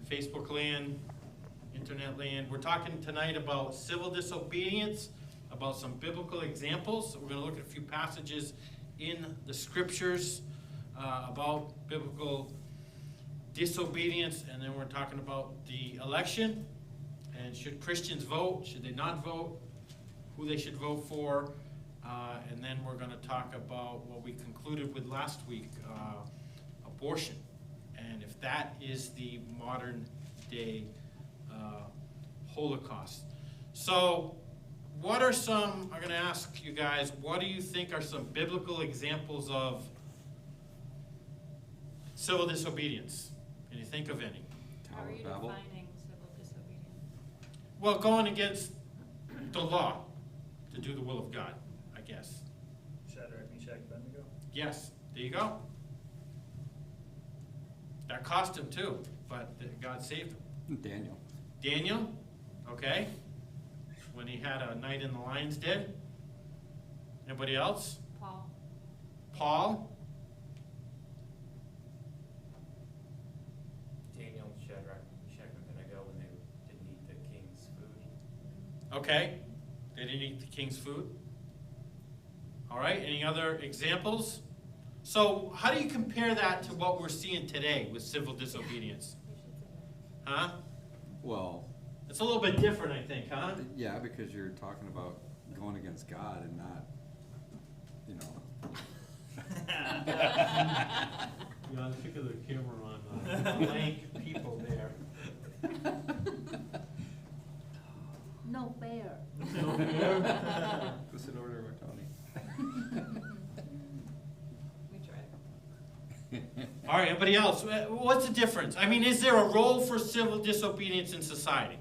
Facebook land, internet land. We're talking tonight about civil disobedience, about some biblical examples. We're going to look at a few passages in the scriptures about biblical disobedience, and then we're talking about the election, and should Christians vote, should they not vote, who they should vote for, and then we're going to talk about what we concluded with last week, abortion, and if that is the modern day Holocaust. So what are some, I'm going to ask you guys, what do you think are some biblical examples of civil disobedience? Can you think of any? How are you defining civil disobedience? Well, going against the law to do the will of God, I guess. Shadrach, Meshach, Abednego. Yes, there you go. That cost him too, but God saved him. Daniel. Daniel, okay, when he had a night in the lion's den. Anybody else? Paul. Paul? Daniel, Shadrach, Meshach, and Abednego when they didn't eat the king's food. Okay, they didn't eat the king's food. All right, any other examples? So how do you compare that to what we're seeing today with civil disobedience? Huh? Well, It's a little bit different, I think, huh? yeah, because you're talking about going against God and not, you know. Yeah, I'm sick of the camera on lank people there. No bear. What's in order, Tony? We tried. All right, anybody else? What's the difference? I mean, is there a role for civil disobedience in society?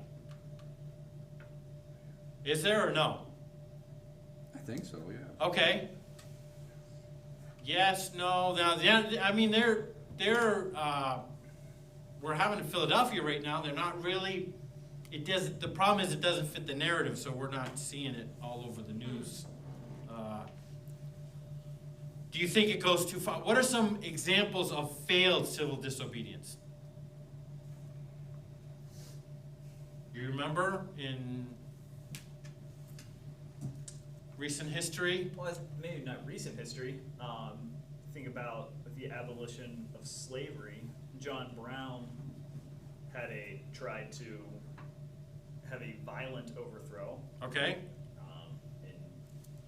Is there or no? I think so, yeah. Okay. Yes, no. Now, I mean, we're having in Philadelphia right now. They're not really. It doesn't. The problem is it doesn't fit the narrative, so we're not seeing it all over the news. Do you think it goes too far? What are some examples of failed civil disobedience? You remember in recent history? Well, maybe not recent history. Think about the abolition of slavery. John Brown tried to have a violent overthrow. Okay. And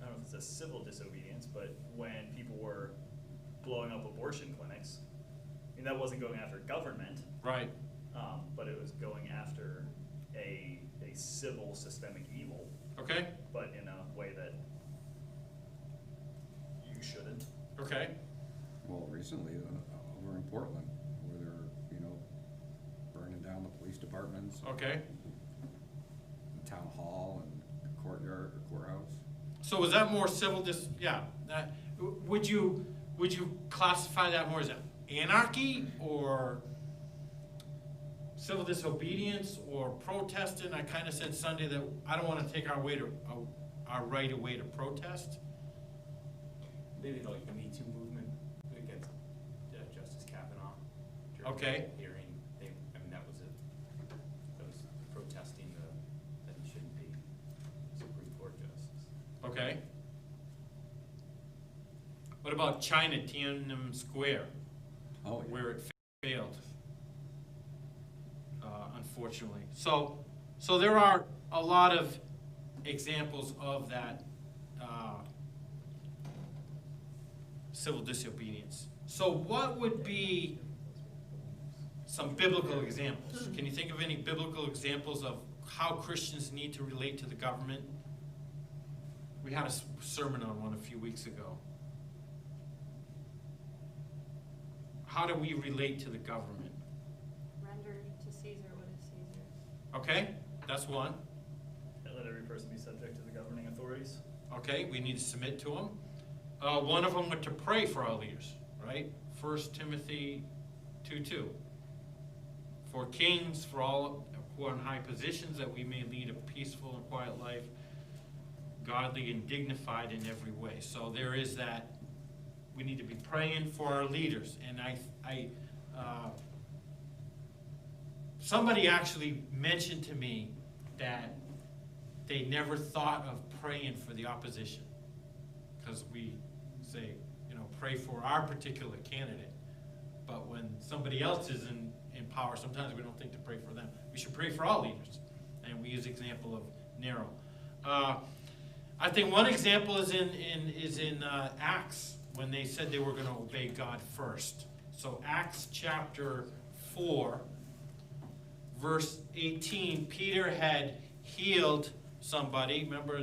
I don't know if it's a civil disobedience, but when people were blowing up abortion clinics, I mean, that wasn't going after government, Right. but it was going after a civil systemic evil, Okay. but in a way that you shouldn't. Okay. Well, recently, over in Portland, where they're, you know, burning down the police departments, Okay. the town hall and courtyard or courthouse. So is that more civil yeah. Would you classify that more as anarchy or civil disobedience or protesting? I kind of said Sunday that I don't want to take our right away to protest. Maybe like the Me Too movement against Justice Kavanaugh. During Okay. the hearing, that was protesting that he shouldn't be Supreme Court justice. Okay. What about China, Tiananmen Square, Oh, yeah. where it failed? Unfortunately. So there are a lot of examples of that civil disobedience. So what would be some biblical examples? Can you think of any biblical examples of how Christians need to relate to the government? We had a sermon on one a few weeks ago. How do we relate to the government? Render to Caesar what is Caesar's. Okay, that's one. And let every person be subject to the governing authorities. Okay, we need to submit to them. One of them were to pray for our leaders, right? 1 Timothy 2:2. For kings, for all who are in high positions, that we may lead a peaceful and quiet life, godly and dignified in every way. So there is that. We need to be praying for our leaders. And somebody actually mentioned to me that they never thought of praying for the opposition. Because we say, pray for our particular candidate. But when somebody else is in power, sometimes we don't think to pray for them. We should pray for all leaders. And we use the example of Nero. I think one example is in Acts, when they said they were going to obey God first. So Acts chapter 4, verse 18, Peter had healed somebody. Remember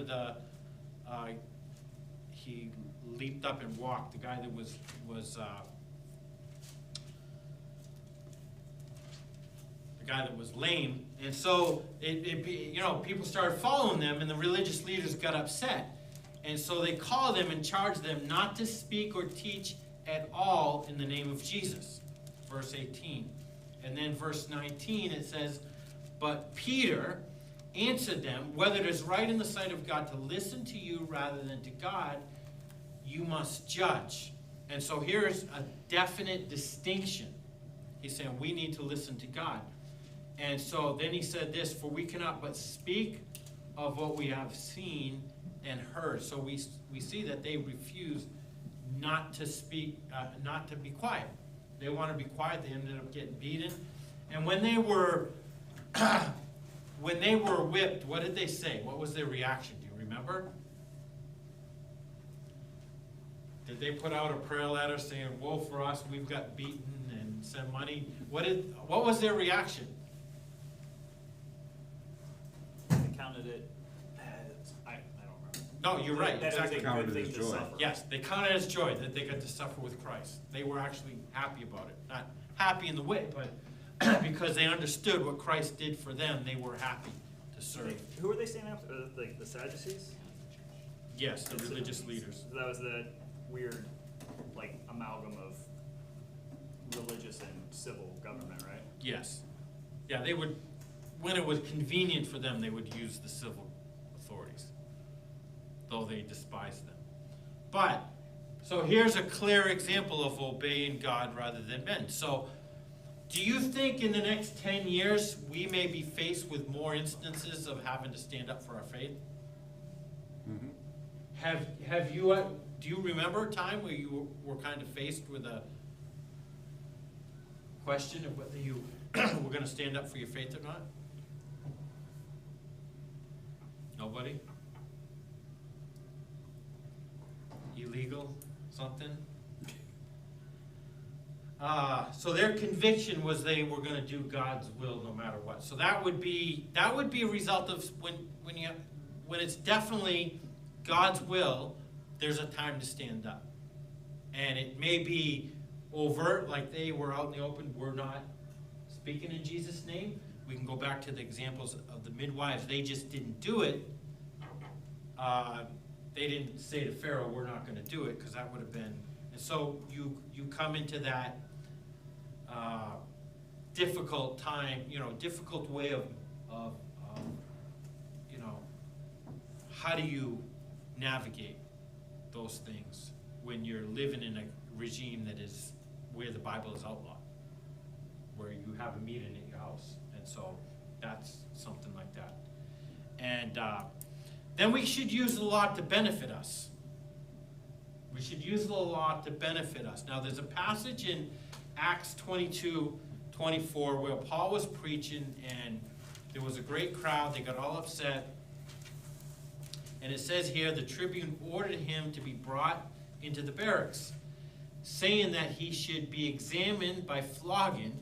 he leaped up and walked. The guy that was lame, and so people started following them, and the religious leaders got upset, and so they called them and charged them not to speak or teach at all in the name of Jesus. Verse 18, and then verse 19 it says, "But Peter answered them, whether it is right in the sight of God to listen to you rather than to God, you must judge." And so here's a definite distinction. He's saying we need to listen to God. And so then he said this, "For we cannot but speak of what we have seen and heard." So we see that they refused not to speak, not to be quiet. They want to be quiet. They ended up getting beaten. And when they were whipped, what did they say? What was their reaction? Do you remember? Did they put out a prayer letter saying, "Woe for us, we've got beaten," and send money? What was their reaction? They counted it as, I don't remember. No, you're right, That it was a exactly. good Counted thing as to joy. suffer. Yes, they counted it as joy that they got to suffer with Christ. They were actually happy about it. Not happy in the way, but because they understood what Christ did for them, they were happy to serve. Who were they standing up? Like the Sadducees? Yes, the religious leaders. So that was the weird, amalgam of religious and civil government, right? Yes. Yeah, they would, when it was convenient for them, they would use the civil authorities, though they despised them. But, so here's a clear example of obeying God rather than men. So, do you think in the next 10 years we may be faced with more instances of having to stand up for our faith? Mhm. Have you, do you remember a time where you were kind of faced with a question of whether you were going to stand up for your faith or not? Nobody? Illegal? Something? So their conviction was they were going to do God's will no matter what. So that would be a result of when it's definitely God's will, there's a time to stand up. And it may be overt, like they were out in the open, we're not speaking in Jesus' name. We can go back to the examples of the midwives. They just didn't do it. They didn't say to Pharaoh, we're not going to do it, because that would have been. And so you come into that difficult time, difficult way of how do you navigate those things when you're living in a regime that is where the Bible is outlawed, where you have a meeting at your house. And so that's something like that. And then we should use the law to benefit us. We should use the law to benefit us. Now there's a passage in Acts 22:24 where Paul was preaching and there was a great crowd. They got all upset. And it says here, the tribune ordered him to be brought into the barracks, saying that he should be examined by flogging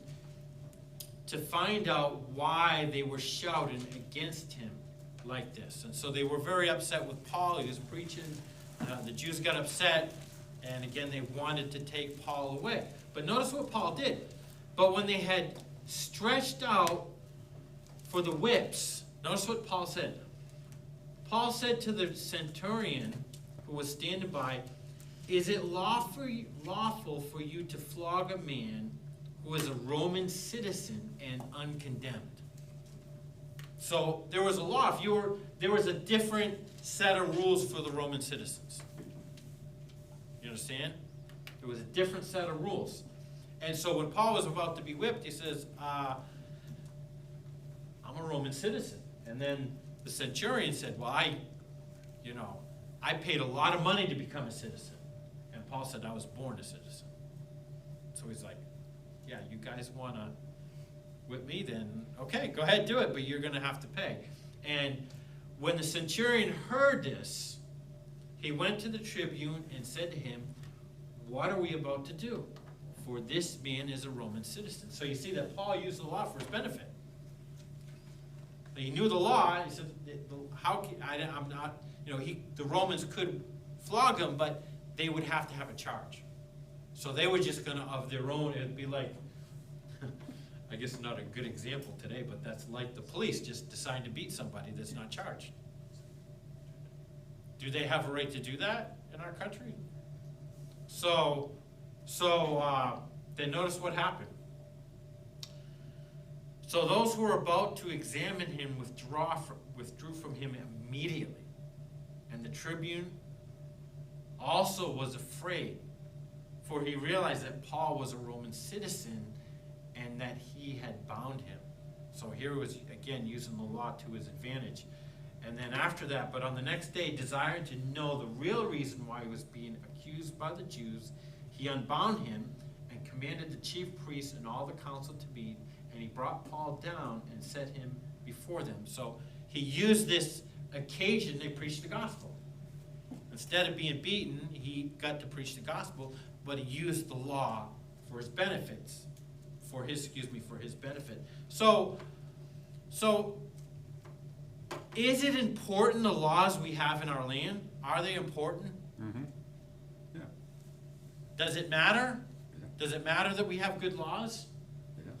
to find out why they were shouting against him like this. And so they were very upset with Paul. He was preaching. The Jews got upset, and again, they wanted to take Paul away. But notice what Paul did. But when they had stretched out for the whips, notice what Paul said. Paul said to the centurion who was standing by, "Is it lawful for you to flog a man who is a Roman citizen and uncondemned?" So there was a law. There was a different set of rules for the Roman citizens. You understand? There was a different set of rules. And so when Paul was about to be whipped, he says, I'm a Roman citizen. And then the centurion said, well, I paid a lot of money to become a citizen. And Paul said, I was born a citizen. So he's like, yeah, you guys want to whip me, then okay, go ahead, do it, but you're going to have to pay. And when the centurion heard this, he went to the tribune and said to him, what are we about to do? For this man is a Roman citizen. So you see that Paul used the law for his benefit. He knew the law. He said, I'm not, the Romans could flog him, but they would have to have a charge. So they were just going to, of their own, it'd be like, I guess not a good example today, but that's like the police just decide to beat somebody that's not charged. Do they have a right to do that in our country? So then notice what happened. So those who were about to examine him withdrew from him immediately. And the tribune also was afraid, for he realized that Paul was a Roman citizen and that he had bound him. So here he was, again, using the law to his advantage. And then after that, but on the next day, desiring to know the real reason why he was being accused by the Jews, he unbound him and commanded the chief priests and all the council to meet, and he brought Paul down and set him before them. So he used this occasion to preach the gospel. Instead of being beaten, he got to preach the gospel, but he used the law for his benefits. For his benefit. So is it important, the laws we have in our land? Are they important? Mm-hmm. Yeah. Does it matter? Yeah. Does it matter that we have good laws? Yes.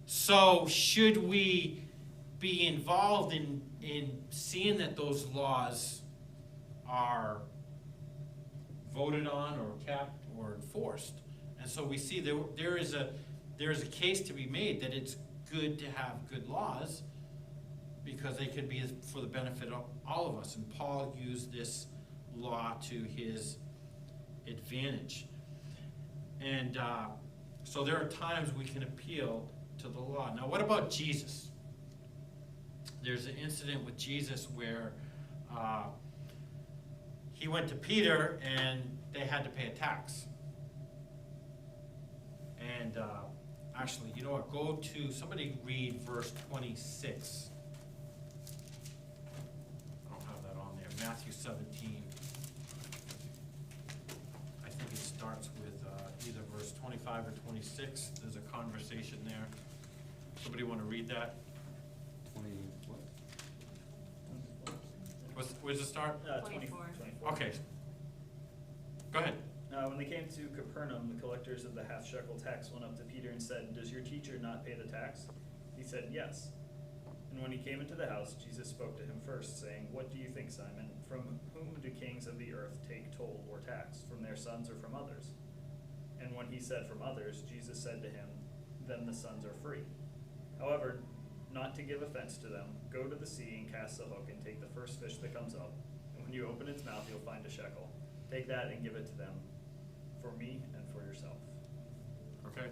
So should we be involved in seeing that those laws are voted on or kept or enforced? And so we see there is a case to be made that it's good to have good laws because they could be for the benefit of all of us. And Paul used this law to his advantage. And so there are times we can appeal to the law. Now, what about Jesus? There's an incident with Jesus where he went to Peter and they had to pay a tax. And actually, you know what? Go to, somebody read verse 26. I don't have that on there. Matthew 17. I think it starts with either verse 25 or 26. There's a conversation there. Somebody want to read that? 20, what? Where's it start? 24. Okay. Go ahead. When they came to Capernaum, the collectors of the half-shekel tax went up to Peter and said, "Does your teacher not pay the tax?" He said, "Yes." And when he came into the house, Jesus spoke to him first, saying, "What do you think, Simon? From whom do kings of the earth take toll or tax? From their sons or from others?" And when he said, "From others," Jesus said to him, "Then the sons are free. However, not to give offense to them, go to the sea and cast the hook and take the first fish that comes up. And when you open its mouth, you'll find a shekel. Take that and give it to them, for me and for yourself." Okay.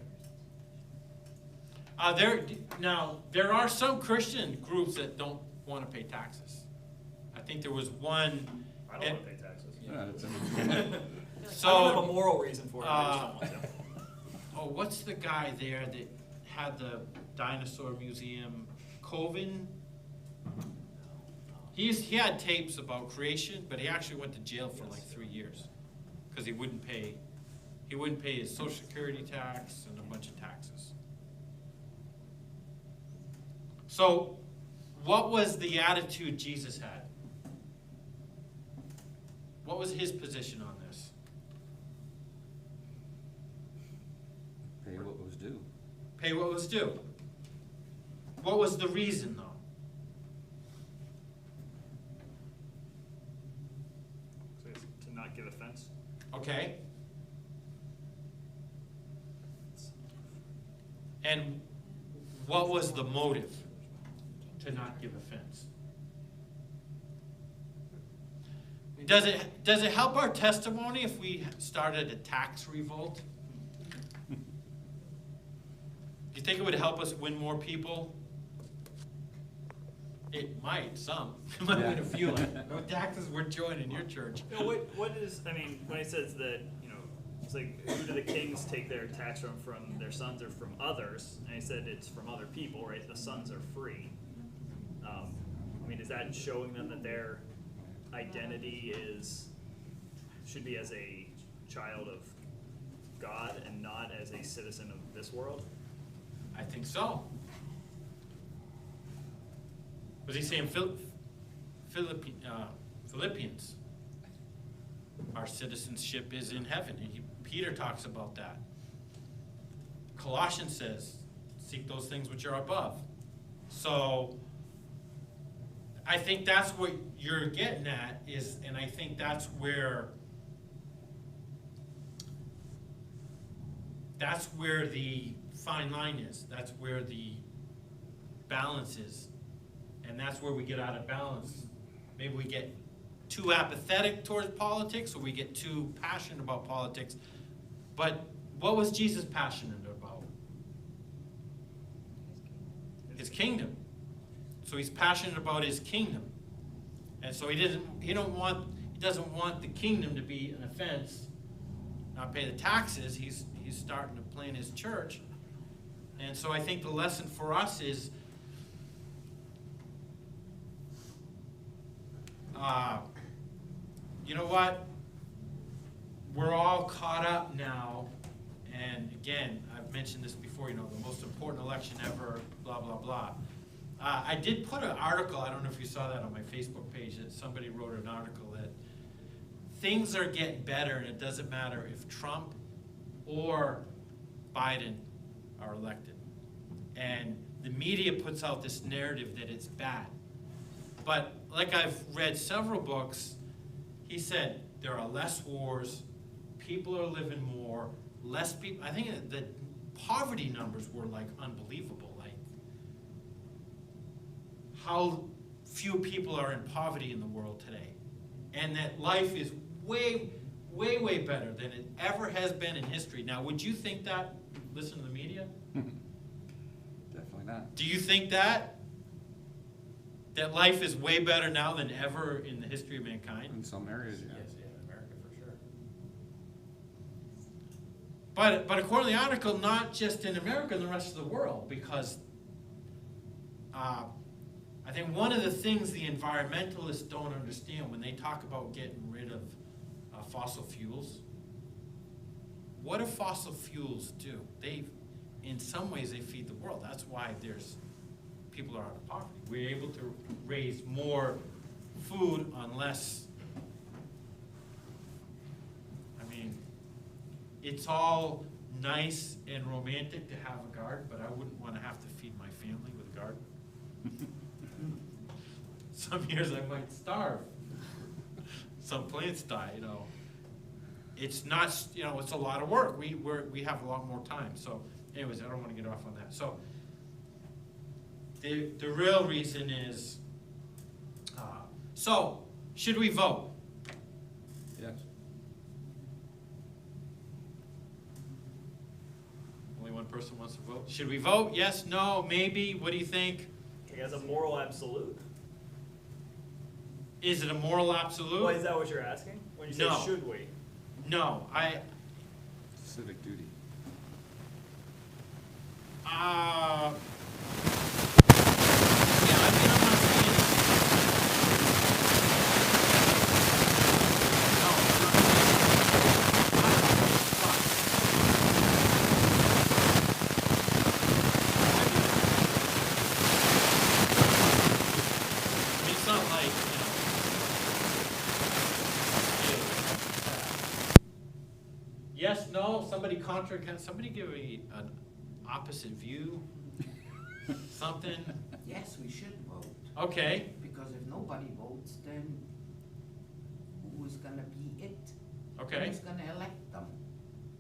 There are some Christian groups that don't want to pay taxes. I think there was one. I don't want to pay taxes. Yeah, it's So, I don't have a moral reason for it, I just don't want to. oh, what's the guy there that had the dinosaur museum? Coven? He had tapes about creation, but he actually went to jail for like 3 years because he wouldn't pay his Social Security tax and a bunch of taxes. So, what was the attitude Jesus had? What was his position on this? pay what was due. Pay what was due. What was the reason, though? So it's to not give offense. Okay. And what was the motive to not give offense? Does it help our testimony if we started a tax revolt? Do you think it would help us win more people It might, some. It might win a few, like, no taxes, we're joining your church. You know, what is, I mean, when he says that, you know, it's like, who do the kings take their tax from their sons or from others? And he said it's from other people, right? The sons are free. I mean, is that showing them that their identity should be as a child of God and not as a citizen of this world? I think so. Was he saying Philippians? Our citizenship is in heaven. And Peter talks about that. Colossians says, seek those things which are above. So, I think that's what you're getting at is, and I think that's where the fine line is. That's where the balance is. And that's where we get out of balance. Maybe we get too apathetic towards politics, or we get too passionate about politics. But what was Jesus passionate about? His kingdom. So he's passionate about his kingdom. And so he doesn't want the kingdom to be an offense, not pay the taxes. He's starting to plan his church. And so I think the lesson for us is you know what? We're all caught up now, and again, I've mentioned this before, you know, the most important election ever, blah, blah, blah. I did put an article, I don't know if you saw that on my Facebook page, that somebody wrote an article that things are getting better, and it doesn't matter if Trump or Biden are elected. And the media puts out this narrative that it's bad. But like I've read several books, he said there are less wars, people are living more, less people. I think the poverty numbers were like unbelievable, like how few people are in poverty in the world today. And that life is way, way, way better than it ever has been in history. Now, would you think that, listen to the media? Definitely not. Do you think that life is way better now than ever in the history of mankind? In some areas, yeah. Yes, yeah, in America for sure. But according to the article, not just in America, in the rest of the world, because I think one of the things the environmentalists don't understand when they talk about getting rid of fossil fuels, what do fossil fuels do? In some ways, they feed the world. That's why people are out of poverty. We're able to raise more food on less. I mean, it's all nice and romantic to have a garden, but I wouldn't want to have to feed my family with a garden. Some years I might starve. Some plants die, you know. It's not, you know, it's a lot of work. We have a lot more time. So anyways, I don't want to get off on that. So the real reason is, so should we vote? Yes. Only one person wants to vote. Should we vote? Yes, no, maybe? What do you think? As a moral absolute? Is it a moral absolute? Well, is that what you're asking? When you say No. should we? No, Civic duty. yeah, I mean, I'm not saying no, it's not like, you know, yes, no, somebody somebody give me an opposite view, something. Yes, we should vote, Okay, because if nobody votes, then who is gonna be it? okay, Who's gonna elect them?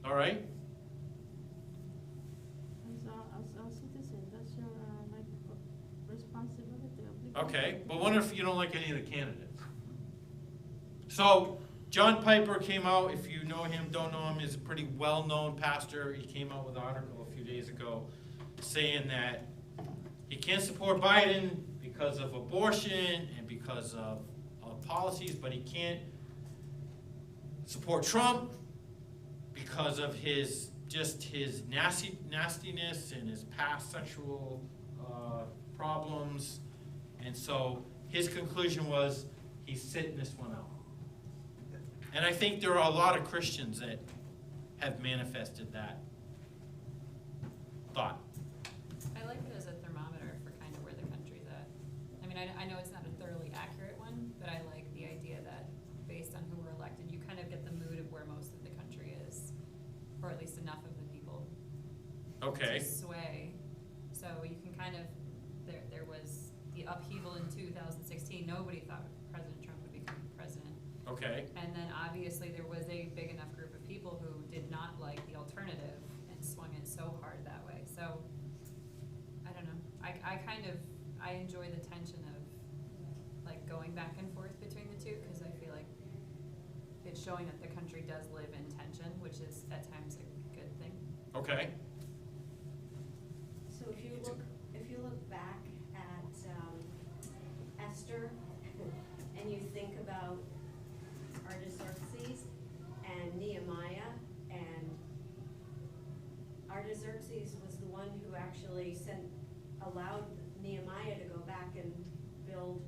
all right. As a citizen, that's your, like, responsibility, obligation. Okay, but what if you don't like any of the candidates? So, John Piper came out, if you know him, don't know him, is a pretty well-known pastor. He came out with an article a few days ago saying that he can't support Biden because of abortion and because of policies, but he can't support Trump because of his nastiness and his past sexual problems. And so his conclusion was he's sitting this one out. And I think there are a lot of Christians that have manifested that thought. I like it as a thermometer for kind of where the country's at. I mean, I know it's not a thoroughly accurate one, but I like the idea that based on who were elected, you kind of get the mood of where most of the country is, or at least enough of the people Okay. to sway. So you can kind of, there was the upheaval in 2016. Nobody thought President Trump would become president. Okay. And then obviously there was a big enough group of people who did not like the alternative and swung it so hard that way. So, I don't know. I enjoy the tension of like going back and forth between the two, because I feel like it's showing that the country does live in tension, which is at times a good thing. Okay. So if you look back at Esther, and you think about Artaxerxes and Nehemiah, and Artaxerxes was the one who actually allowed Nehemiah to go back and build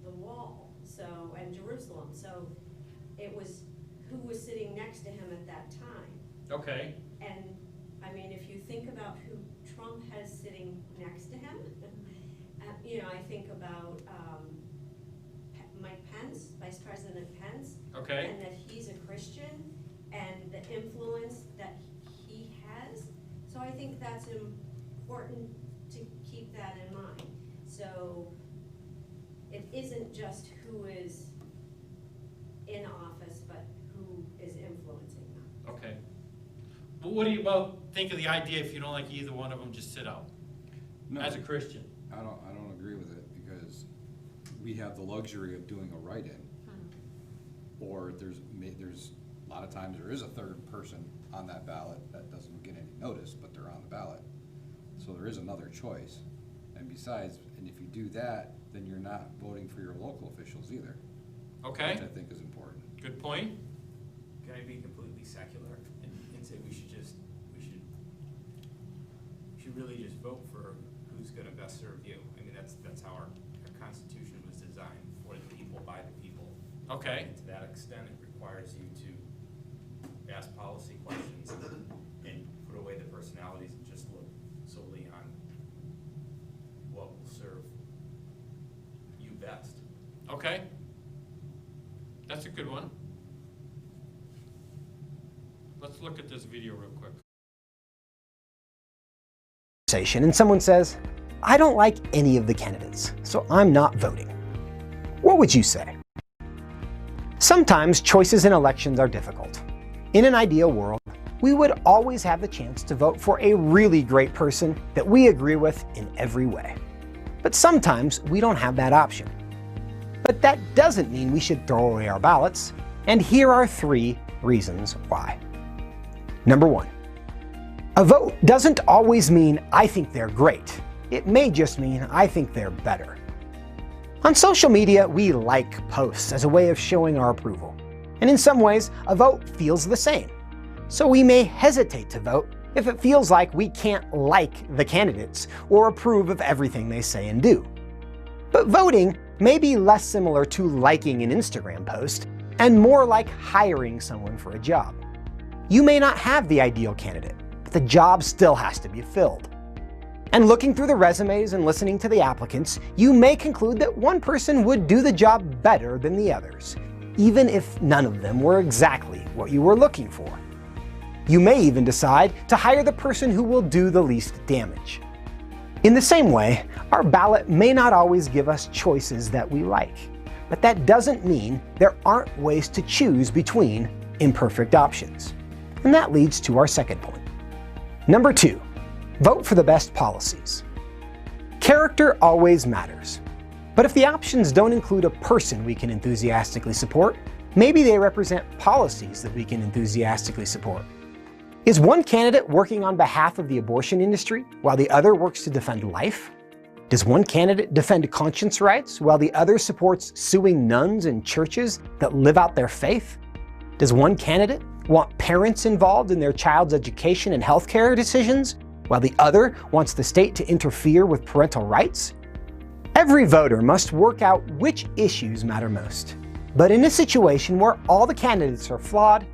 the wall, and Jerusalem. So it was who was sitting next to him at that time. Okay. And, I mean, if you think about who Trump has sitting next to him, I think about Mike Pence, Vice President Pence. Okay. And that he's a Christian, and the influence that he has. So I think that's important to keep that in mind. So it isn't just who is in office, but who is influencing them. Okay. But what do you think of the idea, if you don't like either one of them, just sit out? No, As a Christian. I don't agree with it, because we have the luxury of doing a write-in. Or there's a lot of times there is a third person on that ballot that doesn't get any notice, but they're on the ballot. So there is another choice. And besides, and if you do that, then you're not voting for your local officials either. Okay. Which I think is important. Good point. Can I be completely secular and say we should really just vote for who's gonna best serve you? I mean, that's how our Constitution was designed, for the people, by the people. Okay. And to that extent, it requires you to ask policy questions and put away the personalities and just look solely on what will serve you best. Okay. That's a good one. Let's look at this video real quick. And someone says, I don't like any of the candidates, so I'm not voting. What would you say? Sometimes choices in elections are difficult. In an ideal world, we would always have the chance to vote for a really great person that we agree with in every way. But sometimes we don't have that option. But that doesn't mean we should throw away our ballots, and here are 3 reasons why. Number 1. A vote doesn't always mean I think they're great. It may just mean I think they're better. On social media, we like posts as a way of showing our approval. And in some ways, a vote feels the same. So we may hesitate to vote if it feels like we can't like the candidates or approve of everything they say and do. But voting may be less similar to liking an Instagram post and more like hiring someone for a job. You may not have the ideal candidate, but the job still has to be filled. And looking through the resumes and listening to the applicants, you may conclude that one person would do the job better than the others, even if none of them were exactly what you were looking for. You may even decide to hire the person who will do the least damage. In the same way, our ballot may not always give us choices that we like, but that doesn't mean there aren't ways to choose between imperfect options. And that leads to our second point. Number 2, vote for the best policies. Character always matters. But if the options don't include a person we can enthusiastically support, maybe they represent policies that we can enthusiastically support. Is one candidate working on behalf of the abortion industry while the other works to defend life? Does one candidate defend conscience rights while the other supports suing nuns and churches that live out their faith? Does one candidate want parents involved in their child's education and healthcare decisions while the other wants the state to interfere with parental rights? Every voter must work out which issues matter most. But in a situation where all the candidates are flawed,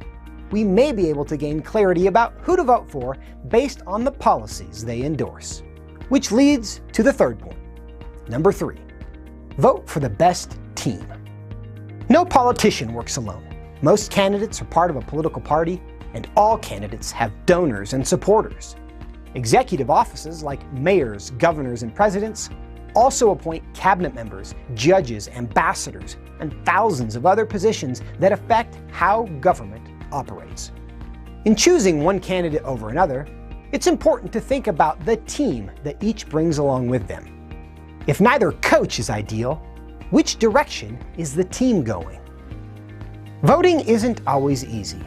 we may be able to gain clarity about who to vote for based on the policies they endorse. Which leads to the third point. Number 3, vote for the best team. No politician works alone. Most candidates are part of a political party, and all candidates have donors and supporters. Executive offices like mayors, governors, and presidents also appoint cabinet members, judges, ambassadors, and thousands of other positions that affect how government operates. In choosing one candidate over another, it's important to think about the team that each brings along with them. If neither coach is ideal, which direction is the team going? Voting isn't always easy.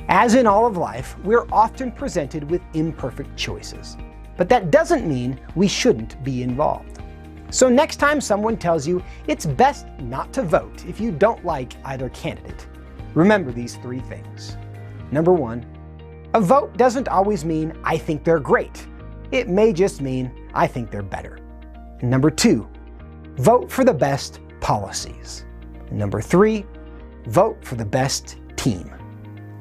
As in all of life, we're often presented with imperfect choices. But that doesn't mean we shouldn't be involved. So next time someone tells you it's best not to vote if you don't like either candidate, remember these 3 things. Number 1, a vote doesn't always mean I think they're great. It may just mean I think they're better. And number 2, vote for the best policies. And number 3, vote for the best team.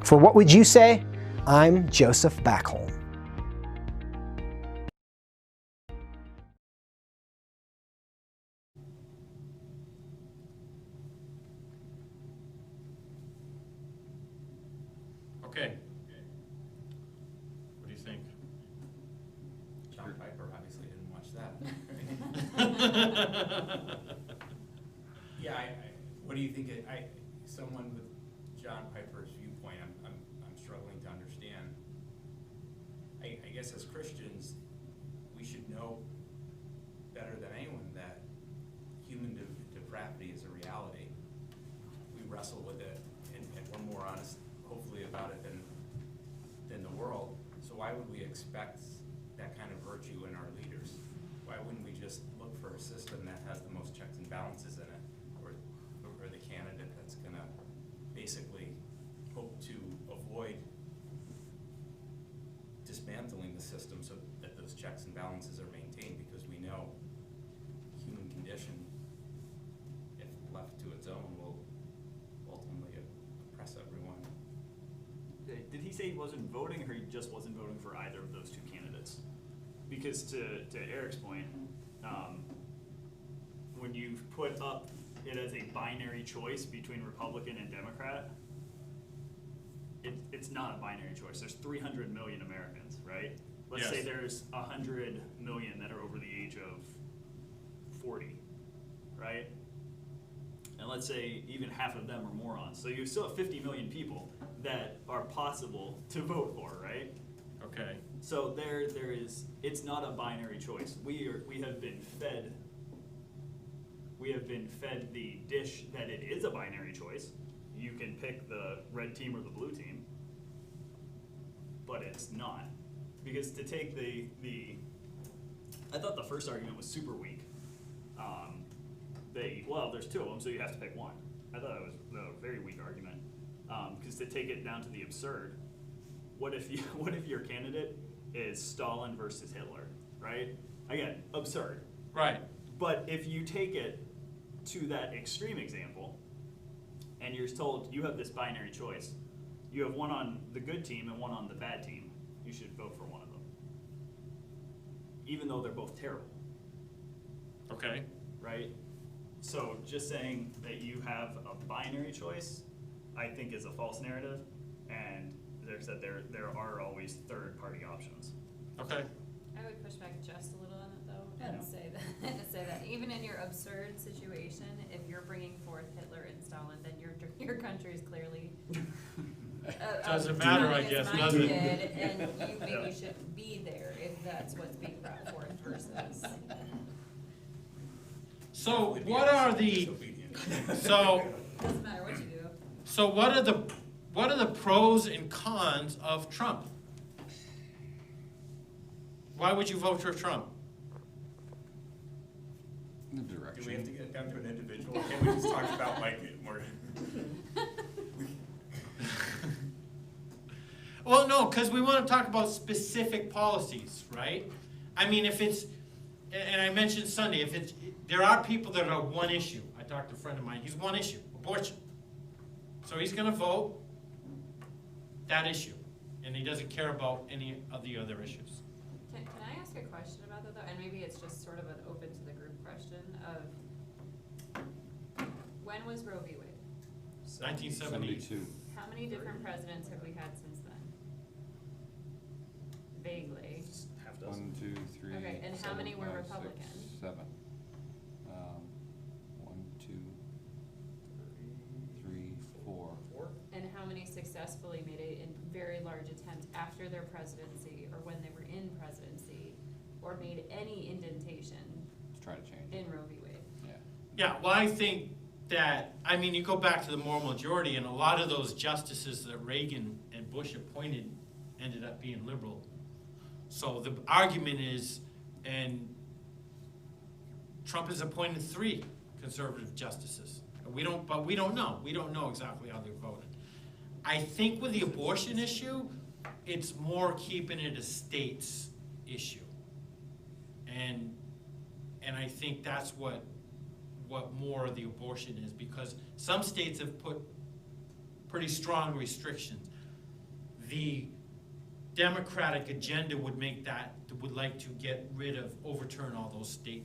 For What Would You Say? I'm Joseph Backholm. Okay. What do you think? John Piper obviously didn't watch that. Yeah, what do you think? Someone with John Piper's viewpoint, I'm struggling to understand. I guess as Christians, we should know better than anyone that human depravity is a reality. We wrestle with it, and we're more honest, hopefully, about it than the world. So why would we expect that kind of virtue in our leaders? Why wouldn't we just look for a system that has the most checks and balances in it, or the candidate that's gonna basically hope to avoid dismantling the system so that those checks and balances are maintained, because we know human condition, if left to its own, will ultimately oppress everyone. Did he say he wasn't voting, or he just wasn't voting for either of those 2 candidates? Because to Eric's point, when you put up it as a binary choice between Republican and Democrat, it's not a binary choice. There's 300 million Americans, right? Let's say there's 100 million that are over the age of 40, right? And let's say even half of them are morons. So you still have 50 million people that are possible to vote for, right? Okay. So there is, it's not a binary choice. We have been fed the dish that it is a binary choice. You can pick the red team or the blue team, but it's not. Because to take I thought the first argument was super weak. There's 2 of them, so you have to pick one. I thought it was a very weak argument. Because to take it down to the absurd, what if your candidate is Stalin versus Hitler, right? Again, absurd. Right. But if you take it to that extreme example, and you're told you have this binary choice, you have one on the good team and one on the bad team, you should vote for one of them, even though they're both terrible. Okay. Right? So just saying that you have a binary choice, I think is a false narrative, and there are always third-party options. Okay. I would push back just a little on it though, I know. and say that even in your absurd situation, if you're bringing forth Hitler and Stalin, then your country is clearly Doesn't matter, I guess, does it? and you maybe shouldn't be there if that's what's being brought forth versus. So what are the so Doesn't matter what you do. so what are the pros and cons of Trump? Why would you vote for Trump? The Do direction. we have to get down to an individual? Can't we just talk about like more? Well, no, because we want to talk about specific policies, right? I mean, if it's, and I mentioned Sunday, if it's, there are people that are one issue. I talked to a friend of mine, he's one issue, abortion. So he's gonna vote that issue, and he doesn't care about any of the other issues. Can I ask a question about that though? And maybe it's just sort of an open to the group question of, when was Roe v. Wade? 1970. 72. How many different presidents have we had since then? Vaguely. Half dozen. 1, 2, 3. Okay, and how 4, many were 5, 6, Republican? 7. 1, 2, 3, 4. And how many successfully made a very large attempt after their presidency or when they were in presidency or made any indentation Let's try to change it. in Roe v. Wade? Yeah. Yeah, well, I think that, I mean, you go back to the moral majority, and a lot of those justices that Reagan and Bush appointed ended up being liberal. So the argument is, and Trump has appointed 3 conservative justices. We don't know. We don't know exactly how they voted. I think with the abortion issue, it's more keeping it a state's issue. And I think that's what more of the abortion is, because some states have put pretty strong restrictions. The Democratic agenda would like to get rid of, overturn all those state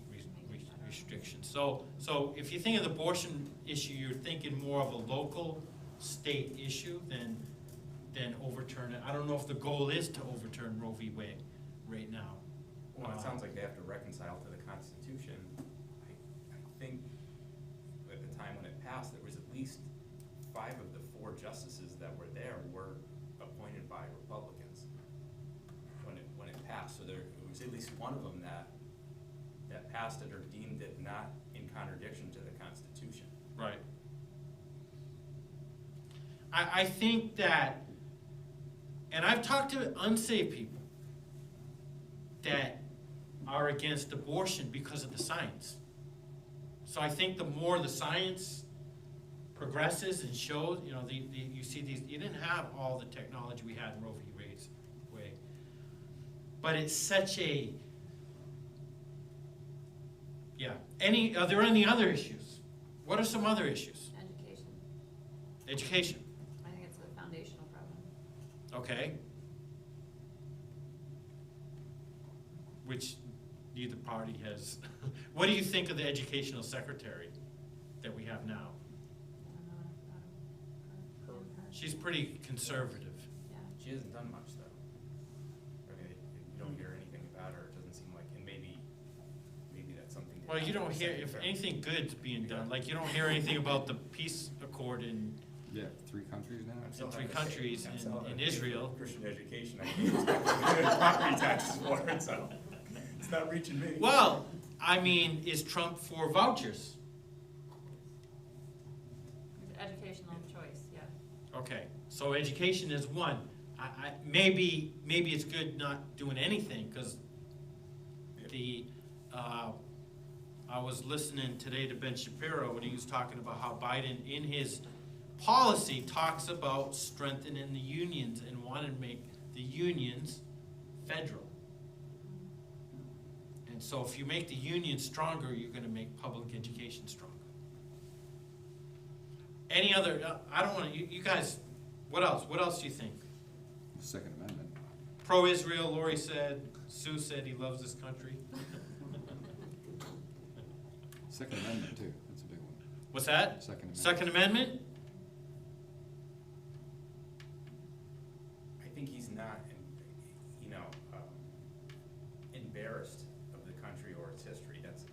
restrictions. So if you think of the abortion issue, you're thinking more of a local state issue than overturn it. I don't know if the goal is to overturn Roe v. Wade right now. Well, it sounds like they have to reconcile to the Constitution. I think at the time when it passed, there was at least 5 of the 4 justices that were there were appointed by Republicans when it passed. So there was at least one of them that passed it or deemed it not in contradiction to the Constitution. Right. I think that, and I've talked to unsaved people that are against abortion because of the science. So I think the more the science progresses and shows, you know, you see these, you didn't have all the technology we had in Roe v. Wade. But it's such a, yeah. Are there any other issues? What are some other issues? Education. Education, I think it's a foundational problem. okay. Which neither party has. What do you think of the educational secretary that we have now? I don't know. She's pretty conservative. Yeah. She hasn't done much though. I mean, you don't hear anything about her. It doesn't seem like, and maybe that's something. Well, you don't hear, if anything good's being done, like you don't hear anything about the peace accord in, Yeah, 3 countries now? I'm still in 3 having to pay- countries I'm still having in to pay for Israel. Christian education, I can't expect property taxes for it, so it's not reaching me. Well, I mean, is Trump for vouchers? Educational choice, yeah. Okay, so education is one. Maybe it's good not doing anything, because I was listening today to Ben Shapiro when he was talking about how Biden, in his policy, talks about strengthening the unions and wanting to make the unions federal. And so if you make the union stronger, you're gonna make public education stronger. Any other, I don't wanna, you guys, what else? What else do you think? The Second Amendment. Pro-Israel, Lori said, Sue said he loves this country. Second Amendment too, that's a big one. What's that? Second Amendment. Second Amendment? I think he's not, embarrassed of the country or its history. That's,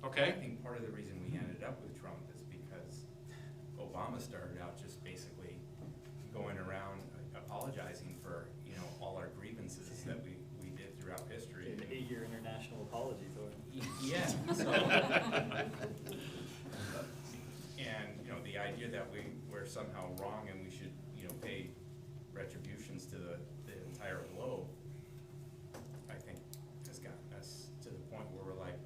I Okay, think part of the reason we ended up with Trump is because Obama started out just basically going around apologizing for, all our grievances that we did throughout history. An 8-year international apology for it. Yeah, so. And, the idea that we're somehow wrong and we should, pay retributions to the entire globe, I think has gotten us to the point where we're like,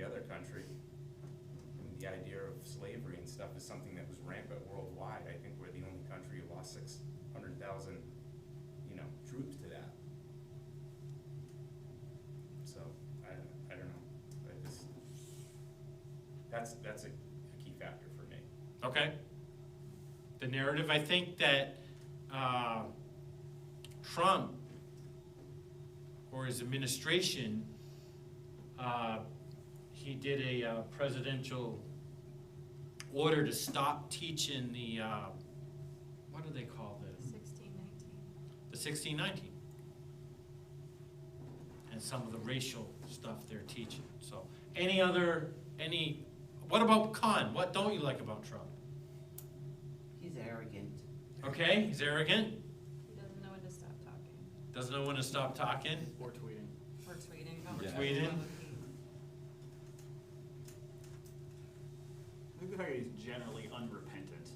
other country. And the idea of slavery and stuff is something that was rampant worldwide. I think we're the only country who lost 600,000, troops to that. So, I don't know. That's a key factor for me. Okay. The narrative, I think that Trump or his administration, he did a presidential order to stop teaching the, what do they call this? 1619. The 1619. And some of the racial stuff they're teaching. So, what about Khan? What don't you like about Trump? He's arrogant. Okay, he's arrogant, He doesn't know when to stop talking. doesn't know when to stop talking. Or tweeting. Or tweeting. Oh, Yeah. Tweeting. I think the fact that he's generally unrepentant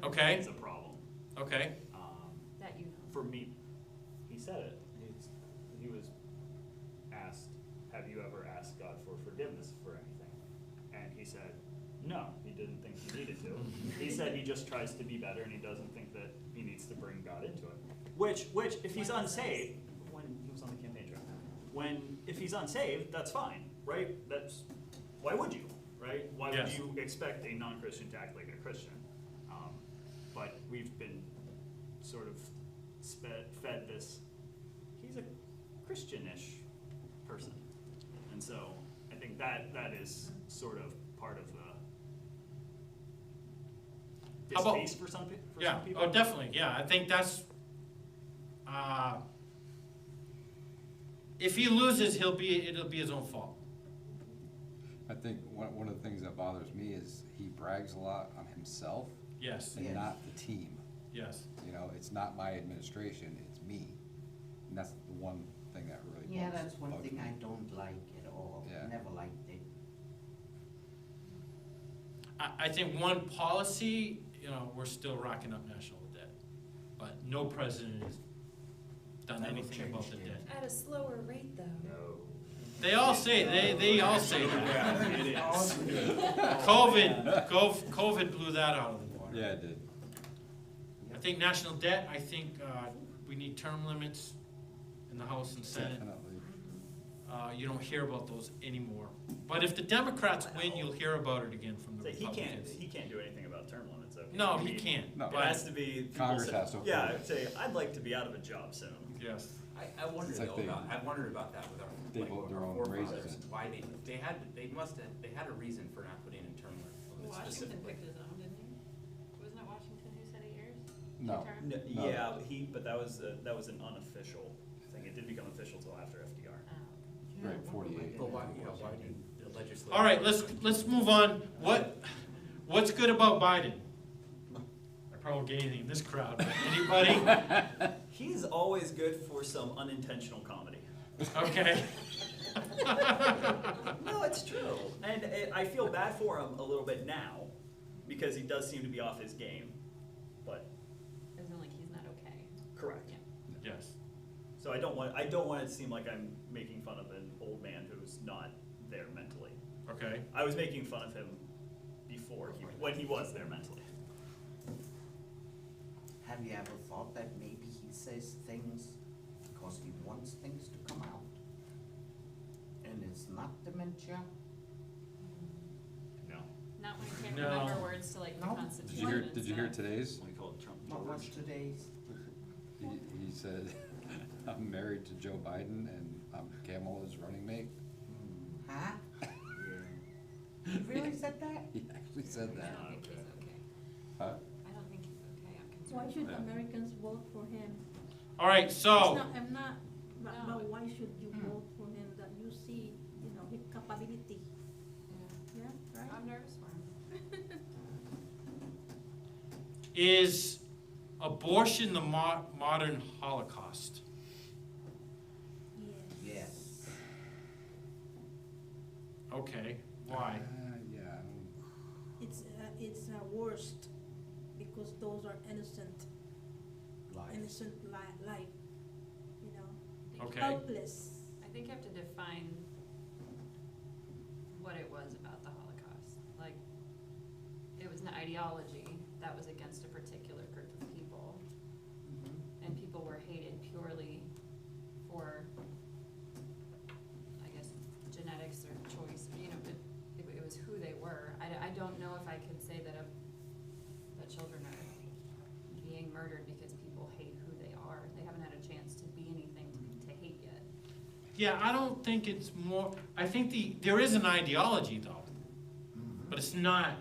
Okay, is a problem. okay, That you know. For me, he said it. He was asked, "Have you ever asked God for forgiveness for anything?" And he said, "No." He didn't think he needed to. He said he just tries to be better, and he doesn't think that he needs to bring God into it. Which, if he's When was unsaved, when he was on the campaign trail, if he's unsaved, that's fine, right? Why would you, right? Why Yes. would you expect a non-Christian to act like a Christian? But we've been sort of fed this, he's a Christian-ish person. And so I think that is sort of part of the How about- distaste for some yeah, people. oh, definitely, yeah, I think that's, if he loses, it'll be his own fault. I think one of the things that bothers me is he brags a lot on himself Yes, and Yes. not the team. yes, It's not my administration, it's me. And that's the one thing that really Yeah, bugs that's one thing me. I don't like at all. Yeah. Never liked it. I think one policy, we're still rocking up national debt, but no president has done Never anything about the changed it. debt. At a slower rate, though. No. They all say, they all say that. Yeah, it is. COVID blew that out of the water. Yeah, it did. I think national debt, I think we need term limits in the House and Senate. Definitely. You don't hear about those anymore. But if the Democrats win, you'll hear about it again from the So he Republicans. can't do anything about term limits, okay? No, I he mean, can't. No. It But- has to be. people Congress say- has to Yeah, approve it. I'd say, I'd like to be out of a job soon. Yes. I wondered It's like though they- about, I wondered about that with our, They like, vote with their our own forefathers, raises in. why they had a reason for not putting in term limits Washington specifically. picked his own, didn't he? Wasn't it Washington who said 8 years? No. Term? No. Yeah, but that was an unofficial thing. It didn't become official till after FDR. Oh. Right, 48. But why did the legislature? All right, let's move on. What's good about Biden? I probably get anything in this crowd, but anybody? He's always good for some unintentional comedy. Okay. No, it's true. And I feel bad for him a little bit now, because he does seem to be off his game, but Isn't like he's not okay. correct. Yeah. Yes. So I don't want it to seem like I'm making fun of an old man who's not there mentally. Okay. I was making fun of him when he was there mentally. Have you ever thought that maybe he says things because he wants things to come out? And it's not dementia? No. Not when you can't No. remember words to like the No. Constitution. Did you hear today's? We call it Trump What was today's? He said, I'm married to Joe Biden and I'm Kamala's running mate. Huh? He really said that? He actually said I that. don't think he's okay. Huh? I don't think he's okay. I'm concerned. Why should Yeah. Americans vote for him? All right, It's so, not, I'm not, but No. why should you Hmm. vote for him that you see, his capability? Yeah. Yeah, right? I'm nervous for him. is abortion the modern Holocaust? Yes. Okay, why? Yeah. It's worst because those are innocent Lies. life, Okay. helpless. I think you have to define what was about the Holocaust. Like, it was an ideology that was against a particular group of people, and people were hated purely for, I guess, genetics or choice, you know, it was who they were. I don't know if I could say that that children are being murdered because people hate who they are. They haven't had a chance to be anything to hate yet. Yeah, I don't think it's more, I think there is an ideology though, but it's not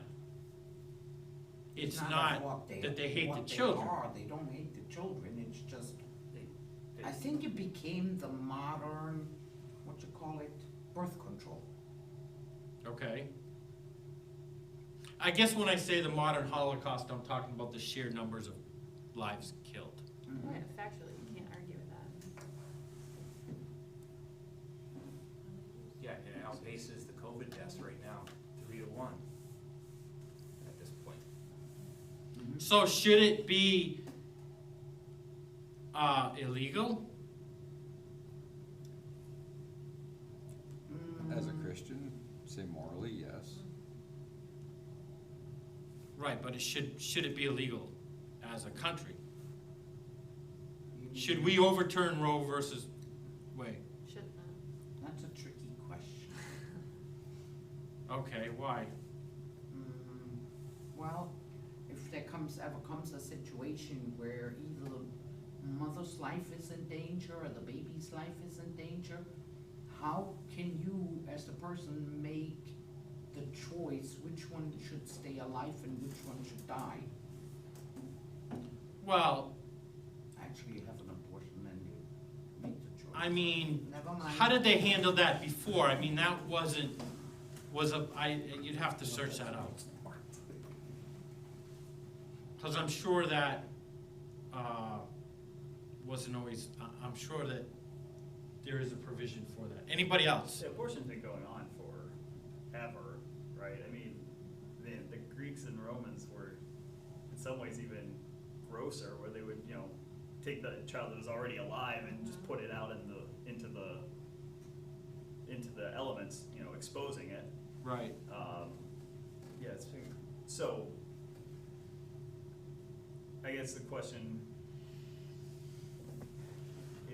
of what that they hate the what children. They don't hate the children, it's just, I think it became the modern, what you call it, birth control. Okay. I guess when I say the modern Holocaust, I'm talking about the sheer numbers of lives killed. Yeah, factually, you can't argue with that. Yeah, and it outpaces the COVID deaths right now, 3-1 at this point. So should it be illegal? As a Christian, say morally, yes. Right, but should it be illegal as a country? Should we overturn Roe versus Wade? Should not. That's a tricky question. Okay, why? Well, if there ever comes a situation where either the mother's life is in danger or the baby's life is in danger, how can you, as a person, make the choice which one should stay alive and which one should die? Well, Actually, you have an abortion and you make the choice. I mean, Never mind. how did they handle that before? I mean, that you'd have to search that out. Because I'm sure that wasn't always, I'm sure that there is a provision for that. Anybody else? The abortion's been going on forever, right? I mean, the Greeks and Romans were in some ways even grosser, where they would, you know, take the child that was already alive and just put it out into the elements, you know, exposing it. Right. Yeah, so I guess the question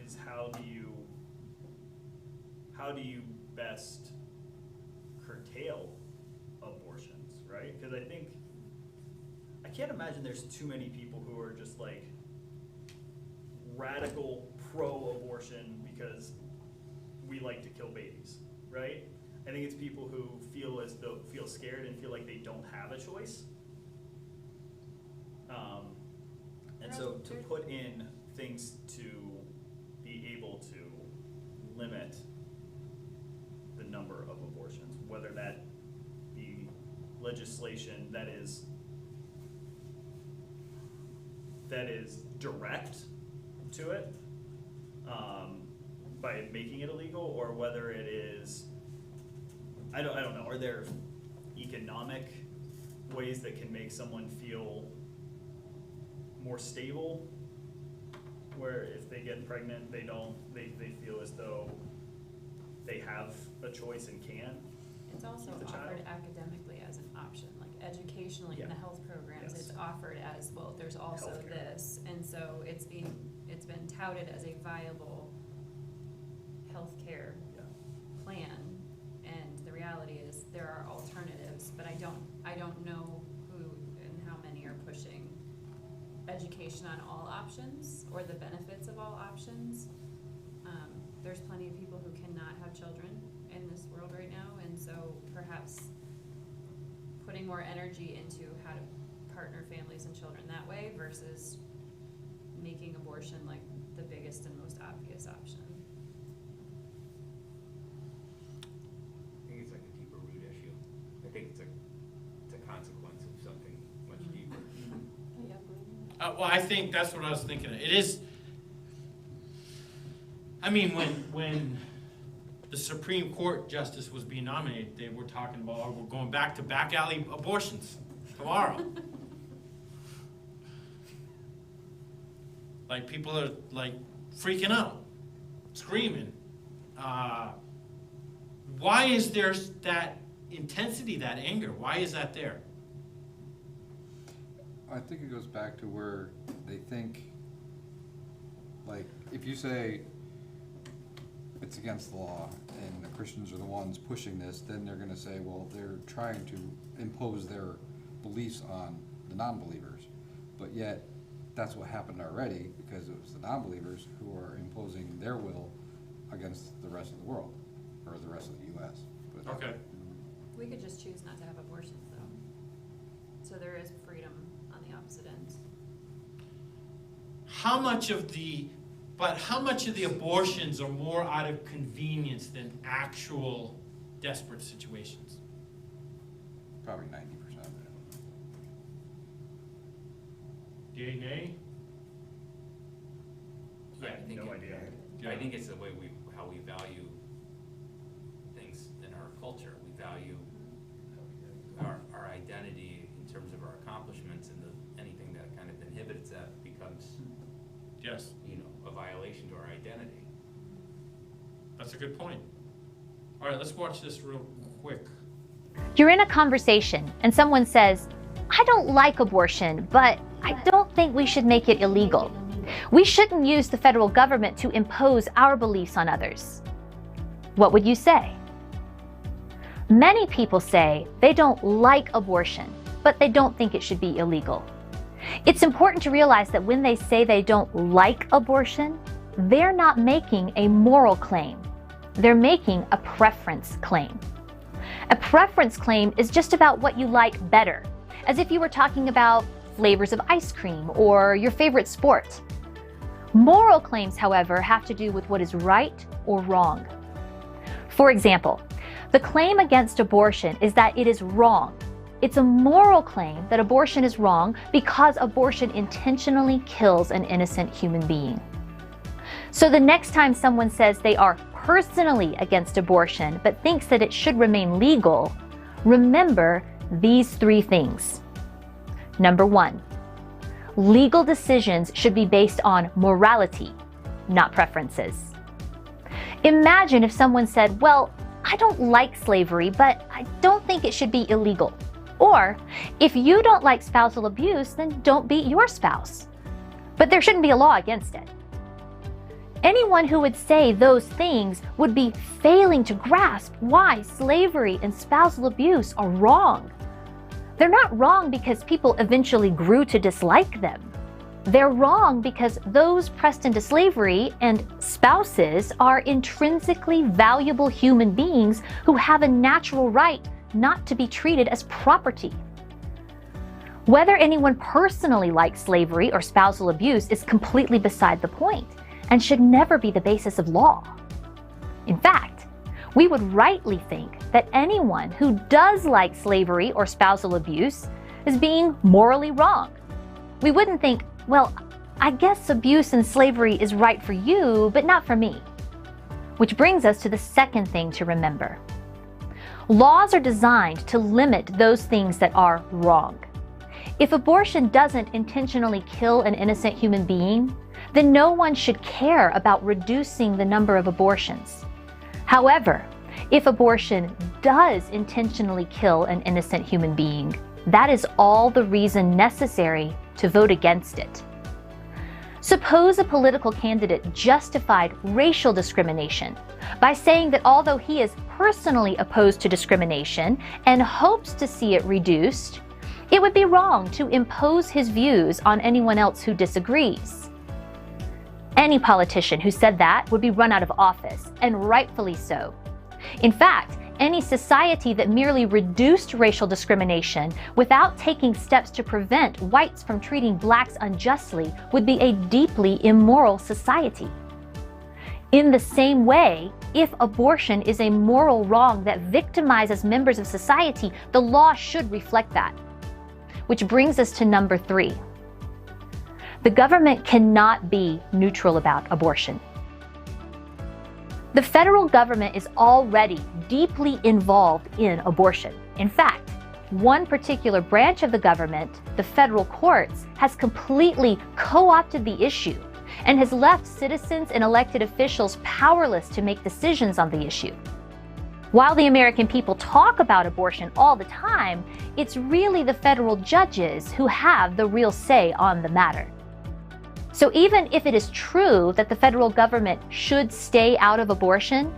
is, how do you best curtail abortions, right? Because I can't imagine there's too many people who are just like radical pro-abortion because we like to kill babies, right? I think it's people who feel scared and feel like they don't have a choice. And so to put in things to be able to limit the number of abortions, whether that be legislation that is direct to it, by making it illegal, or whether it is, I don't know, are there economic ways that can make someone feel more stable, where if they get pregnant, they feel as though they have a choice and can? It's also Keep the child. offered academically as an option, like educationally in the Yeah. health programs, Yes. it's offered as, well, there's also Healthcare. this, and so it's been touted as a viable healthcare Yeah. plan, and the reality is there are alternatives, but I don't know who and how many are pushing education on all options or the benefits of all options. There's plenty of people who cannot have children in this world right now, and so perhaps putting more energy into how to partner families and children that way versus making abortion like the biggest and most obvious option. I think it's like a deeper root issue. I think it's a consequence of something much deeper. Well, I think that's what I was thinking. It is, I mean, when the Supreme Court justice was being nominated, they were talking about, oh, we're going back to back alley abortions tomorrow. Like, people are like freaking out, screaming. Why is there that intensity, that anger? Why is that there? I think it goes back to where they think, like, if you say it's against the law and the Christians are the ones pushing this, then they're gonna say, well, they're trying to impose their beliefs on the non-believers. But yet, that's what happened already, because it was the non-believers who are imposing their will against the rest of the world, or the rest of the US. But- Okay. We could just choose not to have abortions, though. So there is freedom on the opposite end. How much of the abortions are more out of convenience than actual desperate situations? Probably 90%. Yay, nay? Yeah, I think No idea. I think it's the way how we value things in our culture. We value our identity in terms of our accomplishments, and anything that kind of inhibits that becomes, Yes, a violation to our identity. that's a good point. All right, let's watch this real quick. You're in a conversation and someone says, I don't like abortion, but I don't think we should make it illegal. We shouldn't use the federal government to impose our beliefs on others. What would you say? Many people say they don't like abortion, but they don't think it should be illegal. It's important to realize that when they say they don't like abortion, they're not making a moral claim. They're making a preference claim. A preference claim is just about what you like better, as if you were talking about flavors of ice cream or your favorite sport. Moral claims, however, have to do with what is right or wrong. For example, the claim against abortion is that it is wrong. It's a moral claim that abortion is wrong because abortion intentionally kills an innocent human being. So the next time someone says they are personally against abortion but thinks that it should remain legal, remember these three things. Number one, legal decisions should be based on morality, not preferences. Imagine if someone said, well, I don't like slavery, but I don't think it should be illegal. Or, if you don't like spousal abuse, then don't beat your spouse. But there shouldn't be a law against it. Anyone who would say those things would be failing to grasp why slavery and spousal abuse are wrong. They're not wrong because people eventually grew to dislike them. They're wrong because those pressed into slavery and spouses are intrinsically valuable human beings who have a natural right not to be treated as property. Whether anyone personally likes slavery or spousal abuse is completely beside the point and should never be the basis of law. In fact, we would rightly think that anyone who does like slavery or spousal abuse is being morally wrong. We wouldn't think, well, I guess abuse and slavery is right for you, but not for me. Which brings us to the second thing to remember. Laws are designed to limit those things that are wrong. If abortion doesn't intentionally kill an innocent human being, then no one should care about reducing the number of abortions. However, if abortion does intentionally kill an innocent human being, that is all the reason necessary to vote against it. Suppose a political candidate justified racial discrimination by saying that although he is personally opposed to discrimination and hopes to see it reduced, it would be wrong to impose his views on anyone else who disagrees. Any politician who said that would be run out of office, and rightfully so. In fact, any society that merely reduced racial discrimination without taking steps to prevent whites from treating blacks unjustly would be a deeply immoral society. In the same way, if abortion is a moral wrong that victimizes members of society, the law should reflect that. Which brings us to number 3. The government cannot be neutral about abortion. The federal government is already deeply involved in abortion. In fact, one particular branch of the government, the federal courts, has completely co-opted the issue and has left citizens and elected officials powerless to make decisions on the issue. While the American people talk about abortion all the time, it's really the federal judges who have the real say on the matter. So even if it is true that the federal government should stay out of abortion,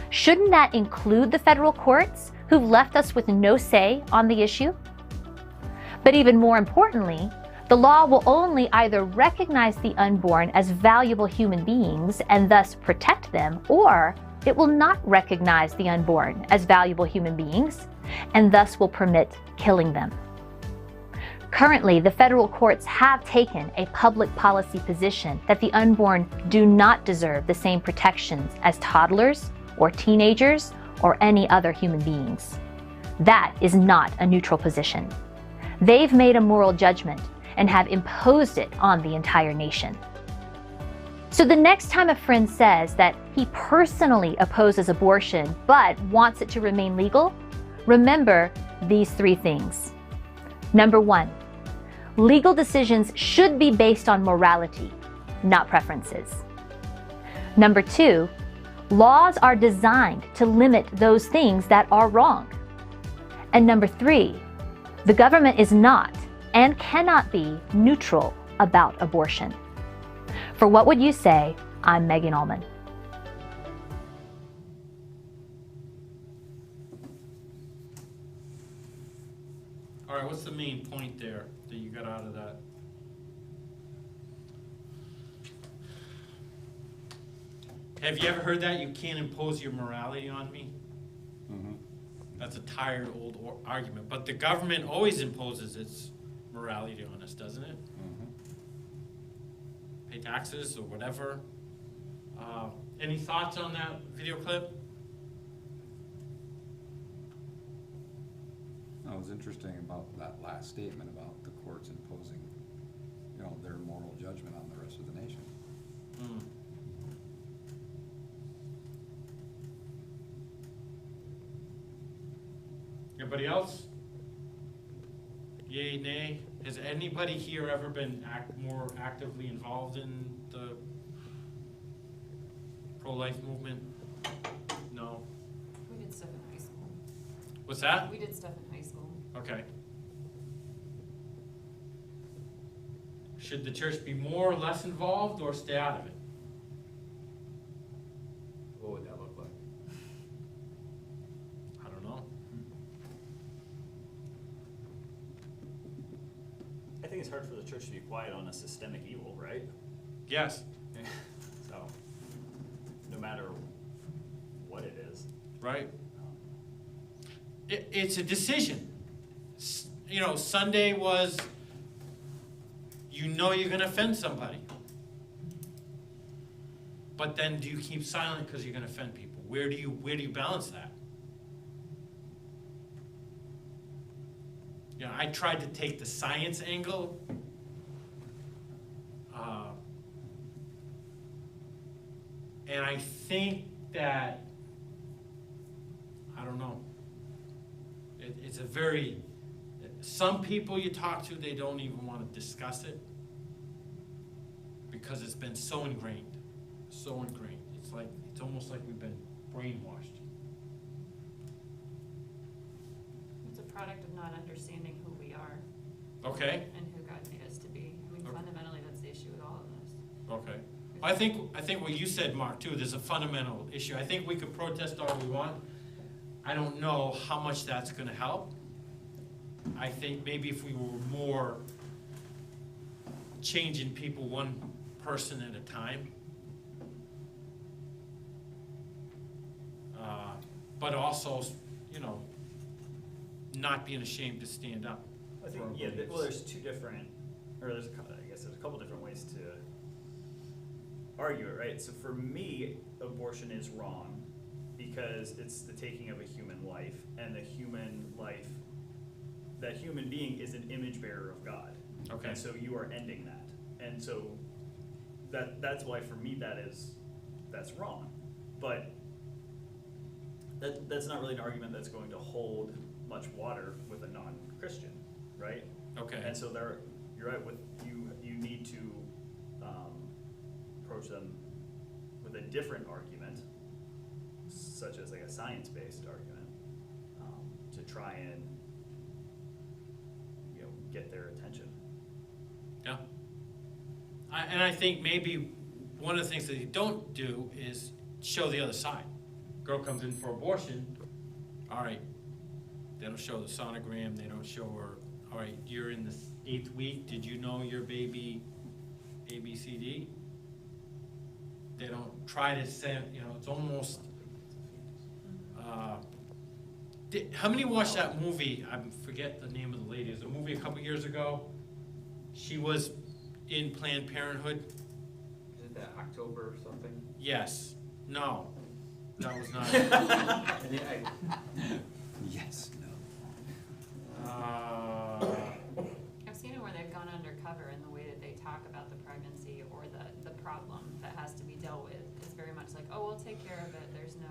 shouldn't that include the federal courts who've left us with no say on the issue? But even more importantly, the law will only either recognize the unborn as valuable human beings and thus protect them, or it will not recognize the unborn as valuable human beings and thus will permit killing them. Currently, the federal courts have taken a public policy position that the unborn do not deserve the same protections as toddlers or teenagers or any other human beings. That is not a neutral position. They've made a moral judgment and have imposed it on the entire nation. So the next time a friend says that he personally opposes abortion but wants it to remain legal, remember these 3 things. Number 1, legal decisions should be based on morality, not preferences. Number 2, laws are designed to limit those things that are wrong. And number 3, the government is not and cannot be neutral about abortion. For What Would You Say? I'm Megan Allman. All right, what's the main point there that you got out of that? Have you ever heard that? You can't impose your morality on me? That's a tired old argument. But the government always imposes its morality on us, doesn't it? Pay taxes or whatever. Any thoughts on that video clip? No, it was interesting about that last statement about the courts imposing, their moral judgment on the rest of the nation. Anybody else? Yay, nay? Has anybody here ever been more actively involved in the pro-life movement? No? We did stuff in high school. What's that? We did stuff in high school. Okay. Should the church be more or less involved or stay out of it? What would that look like? I don't know. I think it's hard for the church to be quiet on a systemic evil, right? Yes. So, no matter what it is. Right? It's a decision. Sunday was, you're going to offend somebody. But then do you keep silent because you're going to offend people? Where do you balance that? I tried to take the science angle. And I think that, I don't know, it's a very, some people you talk to, they don't even want to discuss it because it's been so ingrained. It's almost like we've been brainwashed. It's a product of not understanding who we are. Okay. And who God made us to be. Okay. Fundamentally, that's the issue with all of us. Okay. I think what you said, Mark, too, there's a fundamental issue. I think we could protest all we want. I don't know how much that's going to help. I think maybe if we were more changing people one person at a time. But also, not being ashamed to stand up. I think, there's two different, or there's a couple different ways to argue it, right? So for me, abortion is wrong because it's the taking of a human life, and the human life, that human being is an image bearer of God. Okay. And so you are ending that. And so that's why for me that's wrong. But that's not really an argument that's going to hold much water with a non-Christian, right? Okay. And so you're right, you need to approach them with a different argument, such as like a science-based argument, to try and, you know, get their attention. Yeah. And I think maybe one of the things that you don't do is show the other side. Girl comes in for abortion, all right, they don't show the sonogram, they don't show her, all right, you're in the 8th week, did you know your baby ABCD? They don't try to say, you know, it's almost, how many watched that movie? I forget the name of the lady. It was a movie a couple years ago. She was in Planned Parenthood. Is it that October or something? Yes. No. That was not it. Yes, no. I've seen it where they've gone undercover in the way that they talk about the pregnancy or the problem that has to be dealt with. It's very much like, oh, we'll take care of it. There's no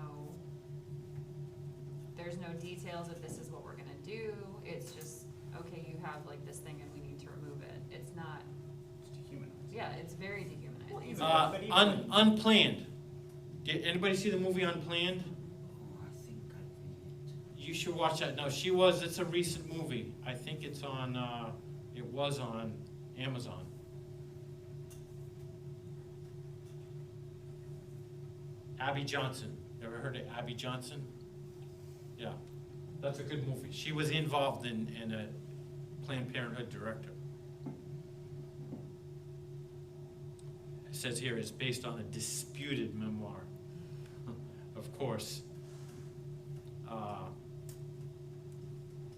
details of this is what we're gonna do. It's just, okay, you have like this thing and we need to remove it. It's not, It's dehumanizing. yeah, it's very dehumanizing. Unplanned. Did anybody see the movie Unplanned? Oh, I think I did. You should watch that. No, it's a recent movie. I think it's on, it was on Amazon. Abby Johnson. Ever heard of Abby Johnson? Yeah, that's a good movie. She was involved in a Planned Parenthood director. It says here it's based on a disputed memoir, of course.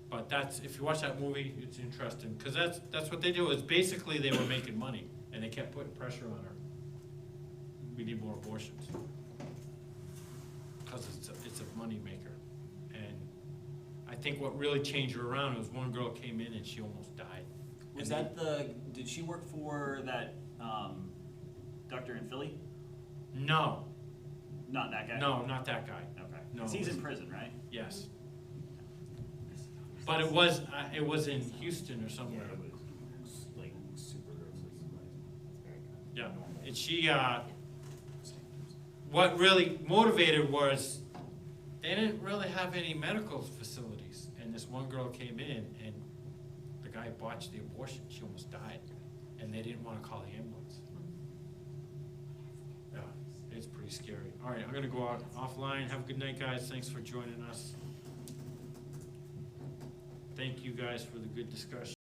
But if you watch that movie, it's interesting, because that's what they do, is basically they were making money, and they kept putting pressure on her. We need more abortions. Because it's a money maker. And I think what really changed her around was one girl came in and she almost died. Was And that did she work for that, doctor in Philly? No, Not that guy? no, not that guy. Okay. No, 'Cause it he's was- in prison, right? Yes. But it was in Houston or somewhere. like super Yeah, and she, what really motivated was, they didn't really have any medical facilities, and this one girl came in, and the guy botched the abortion, she almost died, and they didn't wanna call the ambulance. Yeah, it's pretty scary. All right, I'm gonna go out offline, have a good night, guys, thanks for joining us. Thank you guys for the good discussion.